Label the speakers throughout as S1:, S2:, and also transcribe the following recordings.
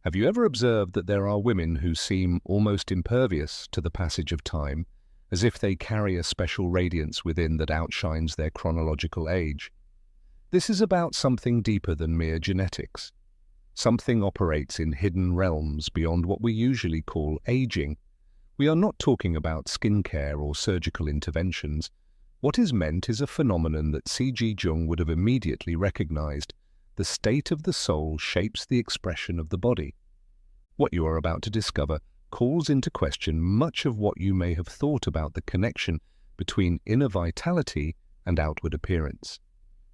S1: Have you ever observed that there are women who seem almost impervious to the passage of time, as if they carry a special radiance within that outshines their chronological age? This is about something deeper than mere genetics. Something operates in hidden realms beyond what we usually call aging. We are not talking about skincare or surgical interventions. What is meant is a phenomenon that C.G. Jung would have immediately recognized. The state of the soul shapes the expression of the body. What you are about to discover calls into question much of what you may have thought about the connection between inner vitality and outward appearance.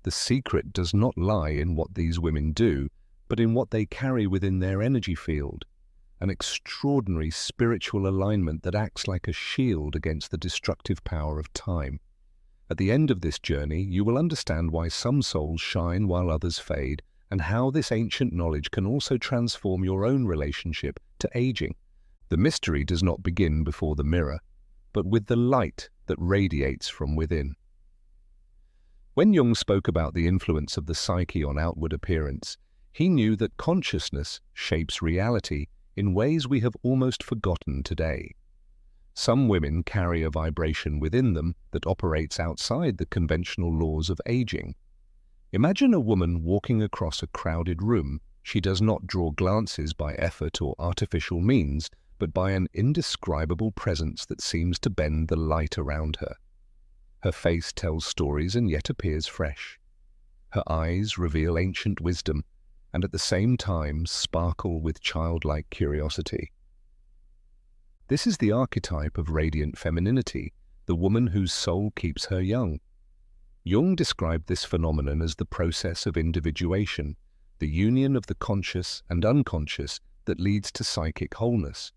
S1: The secret does not lie in what these women do, but in what they carry within their energy field, an extraordinary spiritual alignment that acts like a shield against the destructive power of time. At the end of this journey, you will understand why some souls shine while others fade, and how this ancient knowledge can also transform your own relationship to aging. The mystery does not begin before the mirror, but with the light that radiates from within. When Jung spoke about the influence of the psyche on outward appearance, he knew that consciousness shapes reality in ways we have almost forgotten today. Some women carry a vibration within them that operates outside the conventional laws of aging. Imagine a woman walking across a crowded room. She does not draw glances by effort or artificial means, but by an indescribable presence that seems to bend the light around her. Her face tells stories and yet appears fresh. Her eyes reveal ancient wisdom, and at the same time sparkle with childlike curiosity. This is the archetype of radiant femininity, the woman whose soul keeps her young. Jung described this phenomenon as the process of individuation, the union of the conscious and unconscious that leads to psychic wholeness.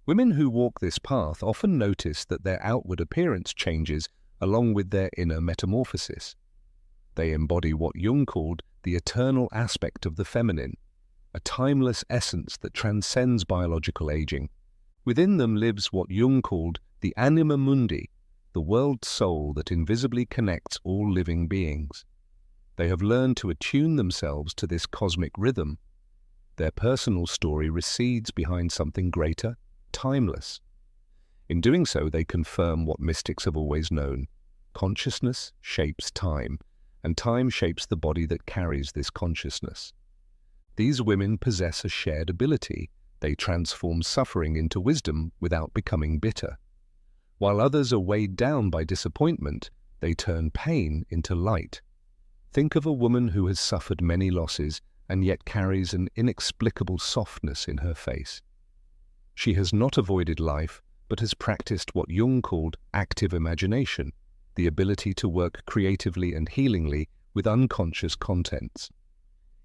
S1: Women who walk this path often notice that their outward appearance changes along with their inner metamorphosis. They embody what Jung called the eternal aspect of the feminine, a timeless essence that transcends biological aging. Within them lives what Jung called the anima mundi, the world soul that invisibly connects all living beings. They have learned to attune themselves to this cosmic rhythm. Their personal story recedes behind something greater, timeless. In doing so, they confirm what mystics have always known. Consciousness shapes time, and time shapes the body that carries this consciousness. These women possess a shared ability. They transform suffering into wisdom without becoming bitter. While others are weighed down by disappointment, they turn pain into light. Think of a woman who has suffered many losses and yet carries an inexplicable softness in her face. She has not avoided life, but has practiced what Jung called active imagination, the ability to work creatively and healingly with unconscious contents.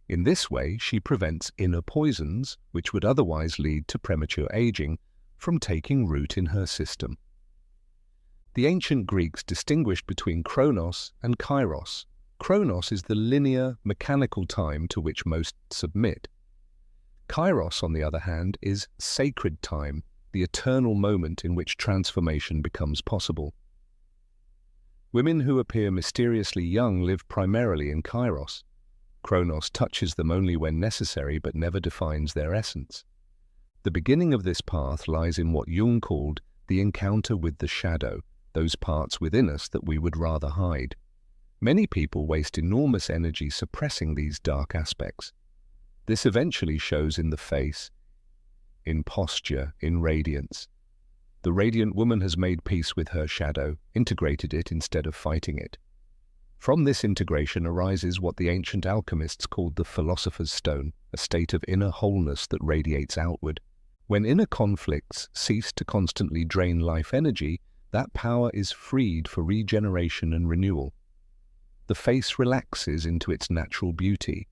S1: In this way, she prevents inner poisons, which would otherwise lead to premature aging, from taking root in her system. The ancient Greeks distinguished between Chronos and Kairos. Chronos is the linear, mechanical time to which most submit. Kairos, on the other hand, is sacred time, the eternal moment in which transformation becomes possible. Women who appear mysteriously young live primarily in Kairos. Chronos touches them only when necessary but never defines their essence. The beginning of this path lies in what Jung called the encounter with the shadow, those parts within us that we would rather hide. Many people waste enormous energy suppressing these dark aspects. This eventually shows in the face, in posture, in radiance. The radiant woman has made peace with her shadow, integrated it instead of fighting it. From this integration arises what the ancient alchemists called the philosopher's stone, a state of inner wholeness that radiates outward. When inner conflicts cease to constantly drain life energy, that power is freed for regeneration and renewal. The face relaxes into its natural beauty.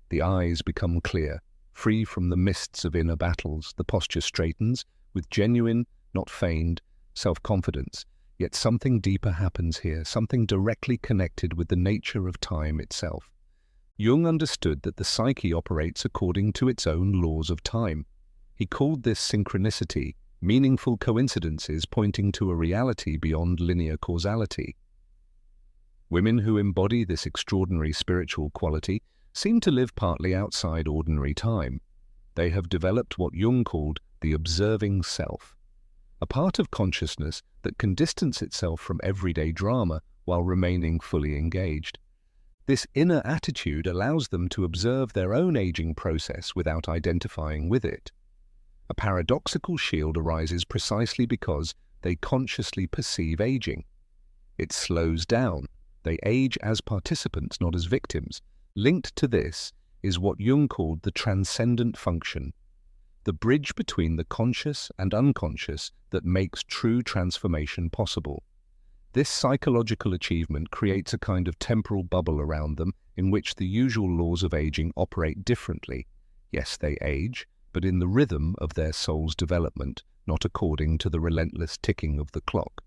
S1: The eyes become clear, free from the mists of inner battles. The posture straightens with genuine, not feigned, self-confidence. Yet something deeper happens here, something directly connected with the nature of time itself. Jung understood that the psyche operates according to its own laws of time. He called this synchronicity, meaningful coincidences pointing to a reality beyond linear causality. Women who embody this extraordinary spiritual quality seem to live partly outside ordinary time. They have developed what Jung called the observing self, a part of consciousness that can distance itself from everyday drama while remaining fully engaged. This inner attitude allows them to observe their own aging process without identifying with it. A paradoxical shield arises precisely because they consciously perceive aging. It slows down. They age as participants, not as victims. Linked to this is what Jung called the transcendent function, the bridge between the conscious and unconscious that makes true transformation possible. This psychological achievement creates a kind of temporal bubble around them in which the usual laws of aging operate differently. Yes, they age, but in the rhythm of their soul's development, not according to the relentless ticking of the clock.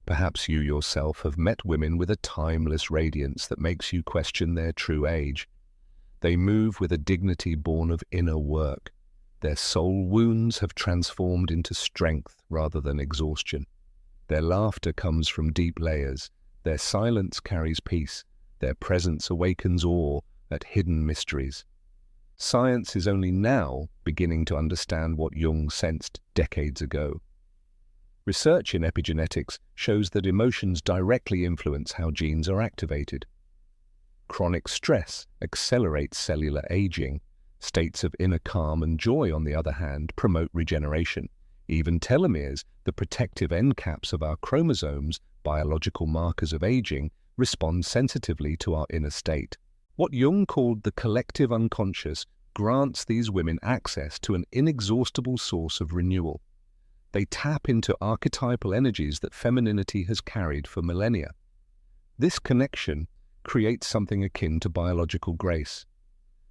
S1: Perhaps you yourself have met women with a timeless radiance that makes you question their true age. They move with a dignity born of inner work. Their soul wounds have transformed into strength rather than exhaustion. Their laughter comes from deep layers. Their silence carries peace. Their presence awakens awe at hidden mysteries. Science is only now beginning to understand what Jung sensed decades ago. Research in epigenetics shows that emotions directly influence how genes are activated. Chronic stress accelerates cellular aging. States of inner calm and joy, on the other hand, promote regeneration. Even telomeres, the protective end caps of our chromosomes, biological markers of aging, respond sensitively to our inner state. What Jung called the collective unconscious grants these women access to an inexhaustible source of renewal. They tap into archetypal energies that femininity has carried for millennia. This connection creates something akin to biological grace.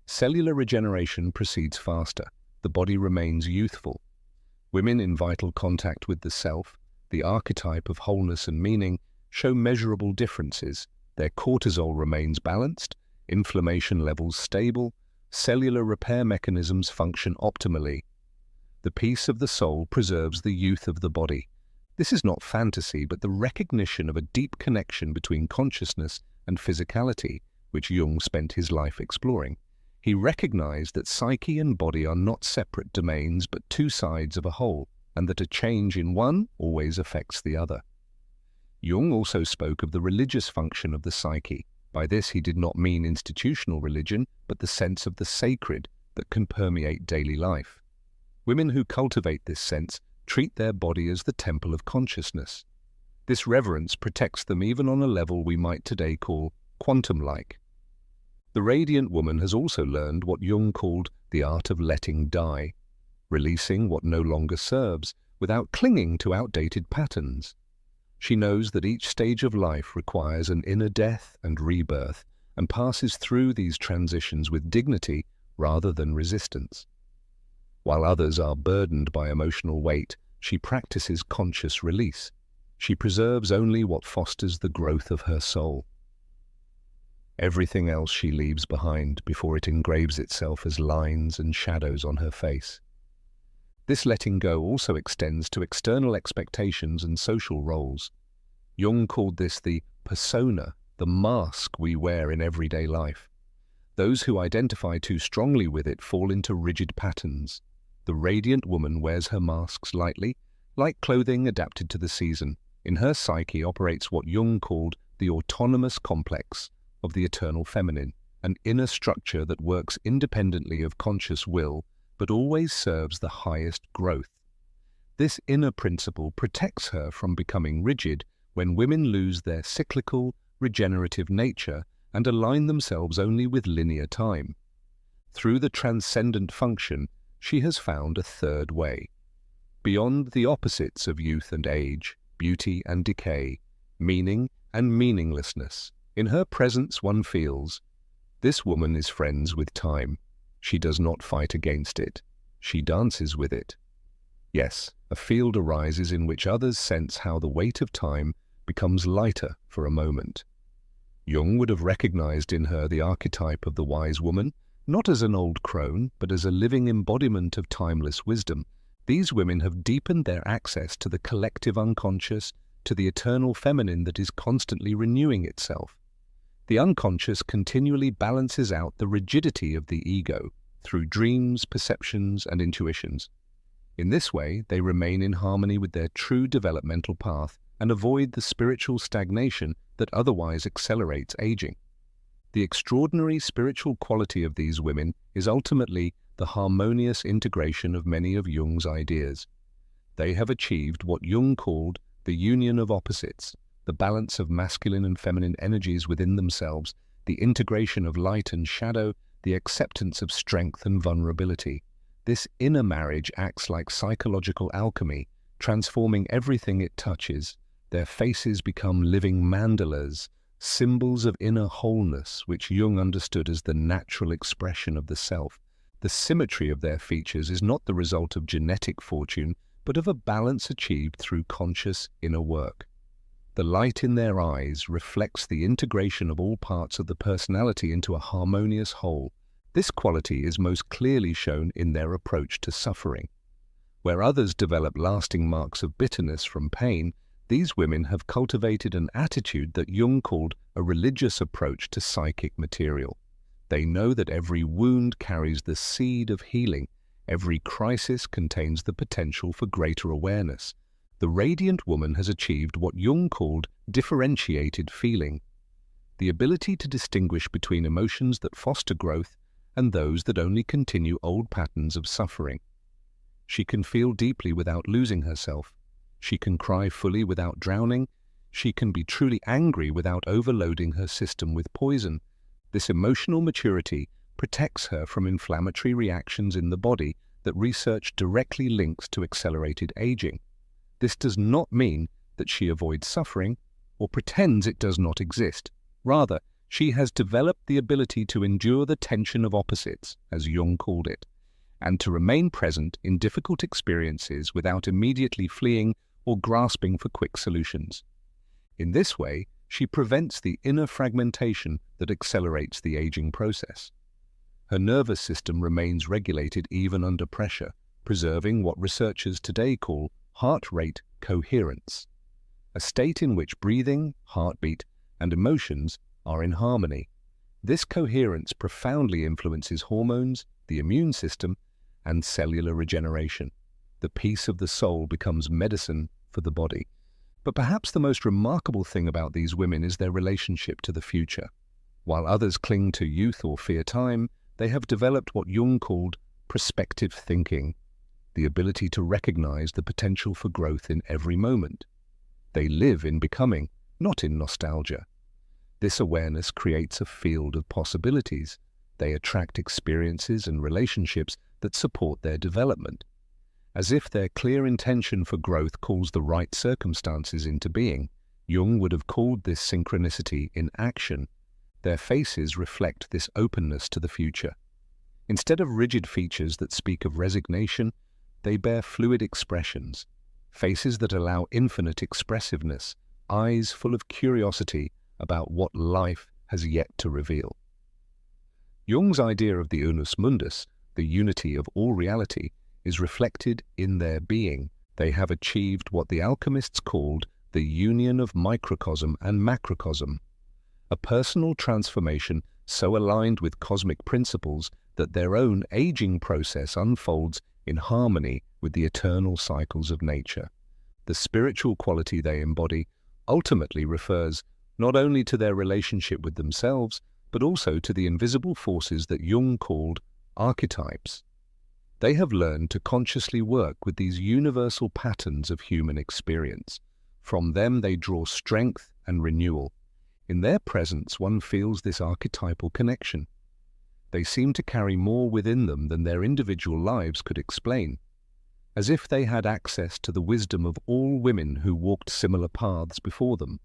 S1: Cellular regeneration proceeds faster. The body remains youthful. Women in vital contact with the self, the archetype of wholeness and meaning, show measurable differences. Their cortisol remains balanced, inflammation levels stable, cellular repair mechanisms function optimally. The peace of the soul preserves the youth of the body. This is not fantasy, but the recognition of a deep connection between consciousness and physicality, which Jung spent his life exploring. He recognized that psyche and body are not separate domains, but two sides of a whole, and that a change in one always affects the other. Jung also spoke of the religious function of the psyche. By this he did not mean institutional religion, but the sense of the sacred that can permeate daily life. Women who cultivate this sense treat their body as the temple of consciousness. This reverence protects them even on a level we might today call quantum-like. The radiant woman has also learned what Jung called the art of letting die, releasing what no longer serves without clinging to outdated patterns. She knows that each stage of life requires an inner death and rebirth, and passes through these transitions with dignity rather than resistance. While others are burdened by emotional weight, she practices conscious release. She preserves only what fosters the growth of her soul. Everything else she leaves behind before it engraves itself as lines and shadows on her face. This letting go also extends to external expectations and social roles. Jung called this the persona, the mask we wear in everyday life. Those who identify too strongly with it fall into rigid patterns. The radiant woman wears her masks lightly, like clothing adapted to the season. In her psyche operates what Jung called the autonomous complex of the eternal feminine, an inner structure that works independently of conscious will, but always serves the highest growth. This inner principle protects her from becoming rigid when women lose their cyclical, regenerative nature and align themselves only with linear time. Through the transcendent function, she has found a third way. Beyond the opposites of youth and age, beauty and decay, meaning and meaninglessness, in her presence one feels, this woman is friends with time. She does not fight against it. She dances with it. Yes, a field arises in which others sense how the weight of time becomes lighter for a moment. Jung would have recognized in her the archetype of the wise woman, not as an old crone, but as a living embodiment of timeless wisdom. These women have deepened their access to the collective unconscious, to the eternal feminine that is constantly renewing itself. The unconscious continually balances out the rigidity of the ego through dreams, perceptions, and intuitions. In this way, they remain in harmony with their true developmental path and avoid the spiritual stagnation that otherwise accelerates aging. The extraordinary spiritual quality of these women is ultimately the harmonious integration of many of Jung's ideas. They have achieved what Jung called the union of opposites, the balance of masculine and feminine energies within themselves, the integration of light and shadow, the acceptance of strength and vulnerability. This inner marriage acts like psychological alchemy, transforming everything it touches. Their faces become living mandalas, symbols of inner wholeness, which Jung understood as the natural expression of the self. The symmetry of their features is not the result of genetic fortune, but of a balance achieved through conscious inner work. The light in their eyes reflects the integration of all parts of the personality into a harmonious whole. This quality is most clearly shown in their approach to suffering. Where others develop lasting marks of bitterness from pain, these women have cultivated an attitude that Jung called a religious approach to psychic material. They know that every wound carries the seed of healing. Every crisis contains the potential for greater awareness. The radiant woman has achieved what Jung called differentiated feeling, the ability to distinguish between emotions that foster growth and those that only continue old patterns of suffering. She can feel deeply without losing herself. She can cry fully without drowning. She can be truly angry without overloading her system with poison. This emotional maturity protects her from inflammatory reactions in the body that research directly links to accelerated aging. This does not mean that she avoids suffering or pretends it does not exist. Rather, she has developed the ability to endure the tension of opposites, as Jung called it, and to remain present in difficult experiences without immediately fleeing or grasping for quick solutions. In this way, she prevents the inner fragmentation that accelerates the aging process. Her nervous system remains regulated even under pressure, preserving what researchers today call heart rate coherence, a state in which breathing, heartbeat, and emotions are in harmony. This coherence profoundly influences hormones, the immune system, and cellular regeneration. The peace of the soul becomes medicine for the body. But perhaps the most remarkable thing about these women is their relationship to the future. While others cling to youth or fear time, they have developed what Jung called prospective thinking, the ability to recognize the potential for growth in every moment. They live in becoming, not in nostalgia. This awareness creates a field of possibilities. They attract experiences and relationships that support their development. As if their clear intention for growth calls the right circumstances into being, Jung would have called this synchronicity in action. Their faces reflect this openness to the future. Instead of rigid features that speak of resignation, they bear fluid expressions, faces that allow infinite expressiveness, eyes full of curiosity about what life has yet to reveal. Jung's idea of the unus mundus, the unity of all reality, is reflected in their being. They have achieved what the alchemists called the union of microcosm and macrocosm, a personal transformation so aligned with cosmic principles that their own aging process unfolds in harmony with the eternal cycles of nature. The spiritual quality they embody ultimately refers not only to their relationship with themselves, but also to the invisible forces that Jung called archetypes. They have learned to consciously work with these universal patterns of human experience. From them they draw strength and renewal. In their presence one feels this archetypal connection. They seem to carry more within them than their individual lives could explain, as if they had access to the wisdom of all women who walked similar paths before them.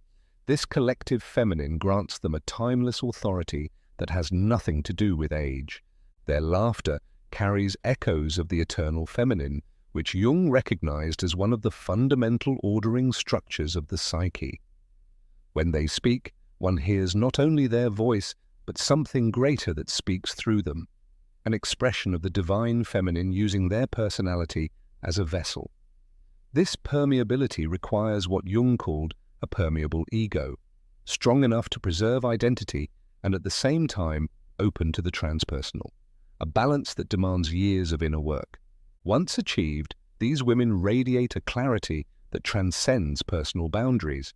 S1: This collective feminine grants them a timeless authority that has nothing to do with age. Their laughter carries echoes of the eternal feminine, which Jung recognized as one of the fundamental ordering structures of the psyche. When they speak, one hears not only their voice, but something greater that speaks through them, an expression of the divine feminine using their personality as a vessel. This permeability requires what Jung called a permeable ego, strong enough to preserve identity and at the same time open to the transpersonal. a balance that demands years of inner work. Once achieved, these women radiate a clarity that transcends personal boundaries.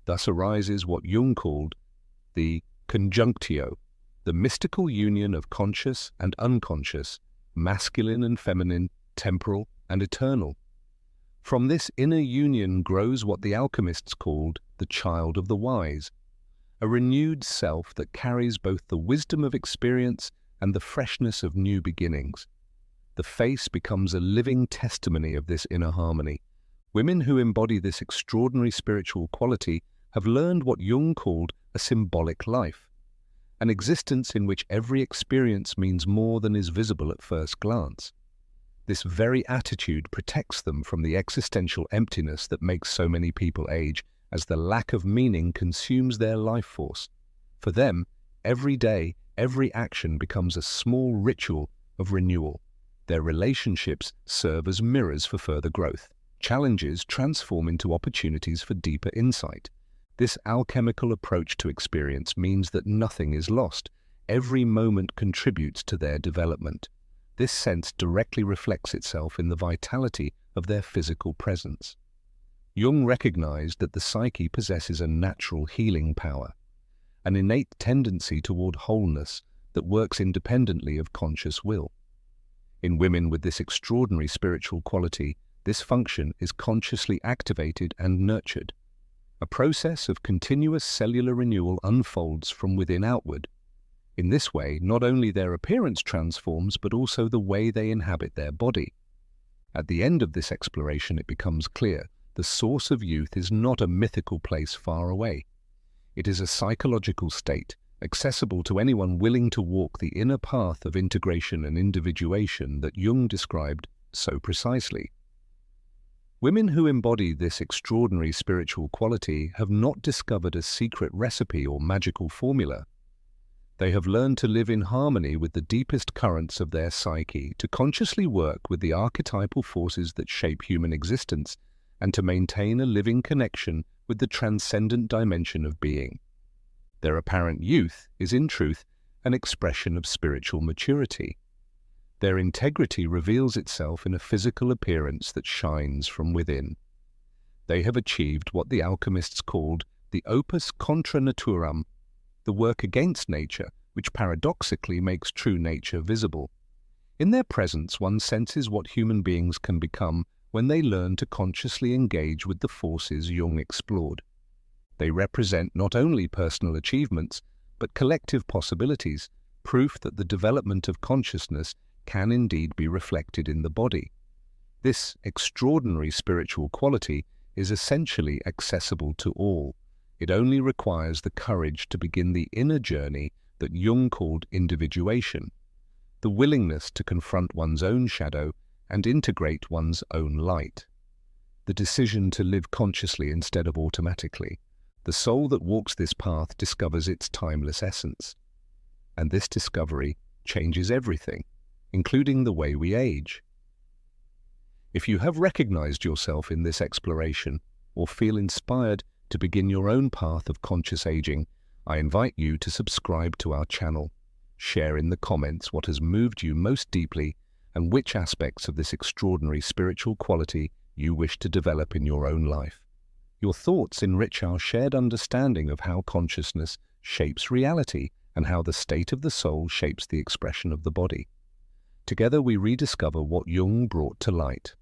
S1: Thus arises what Jung called the conjunctio, the mystical union of conscious and unconscious, masculine and feminine, temporal and eternal. From this inner union grows what the alchemists called the child of the wise, a renewed self that carries both the wisdom of experience and the freshness of new beginnings. The face becomes a living testimony of this inner harmony. Women who embody this extraordinary spiritual quality have learned what Jung called a symbolic life, an existence in which every experience means more than is visible at first glance. This very attitude protects them from the existential emptiness that makes so many people age, as the lack of meaning consumes their life force. For them, every day, every action becomes a small ritual of renewal. Their relationships serve as mirrors for further growth. Challenges transform into opportunities for deeper insight. This alchemical approach to experience means that nothing is lost. Every moment contributes to their development. This sense directly reflects itself in the vitality of their physical presence. Jung recognized that the psyche possesses a natural healing power, an innate tendency toward wholeness that works independently of conscious will. In women with this extraordinary spiritual quality, this function is consciously activated and nurtured. A process of continuous cellular renewal unfolds from within outward. In this way, not only their appearance transforms, but also the way they inhabit their body. At the end of this exploration, it becomes clear the source of youth is not a mythical place far away. It is a psychological state, accessible to anyone willing to walk the inner path of integration and individuation that Jung described so precisely. Women who embody this extraordinary spiritual quality have not discovered a secret recipe or magical formula. They have learned to live in harmony with the deepest currents of their psyche, to consciously work with the archetypal forces that shape human existence, and to maintain a living connection with the transcendent dimension of being. Their apparent youth is, in truth, an expression of spiritual maturity. Their integrity reveals itself in a physical appearance that shines from within. They have achieved what the alchemists called the opus contra naturam, the work against nature, which paradoxically makes true nature visible. In their presence, one senses what human beings can become when they learn to consciously engage with the forces Jung explored. They represent not only personal achievements, but collective possibilities, proof that the development of consciousness can indeed be reflected in the body. This extraordinary spiritual quality is essentially accessible to all. It only requires the courage to begin the inner journey that Jung called individuation, the willingness to confront one's own shadow and integrate one's own light, the decision to live consciously instead of automatically. The soul that walks this path discovers its timeless essence, and this discovery changes everything, including the way we age. If you have recognized yourself in this exploration or feel inspired to begin your own path of conscious aging, I invite you to subscribe to our channel. Share in the comments what has moved you most deeply and which aspects of this extraordinary spiritual quality you wish to develop in your own life. Your thoughts enrich our shared understanding of how consciousness shapes reality and how the state of the soul shapes the expression of the body. Together we rediscover what Jung brought to light.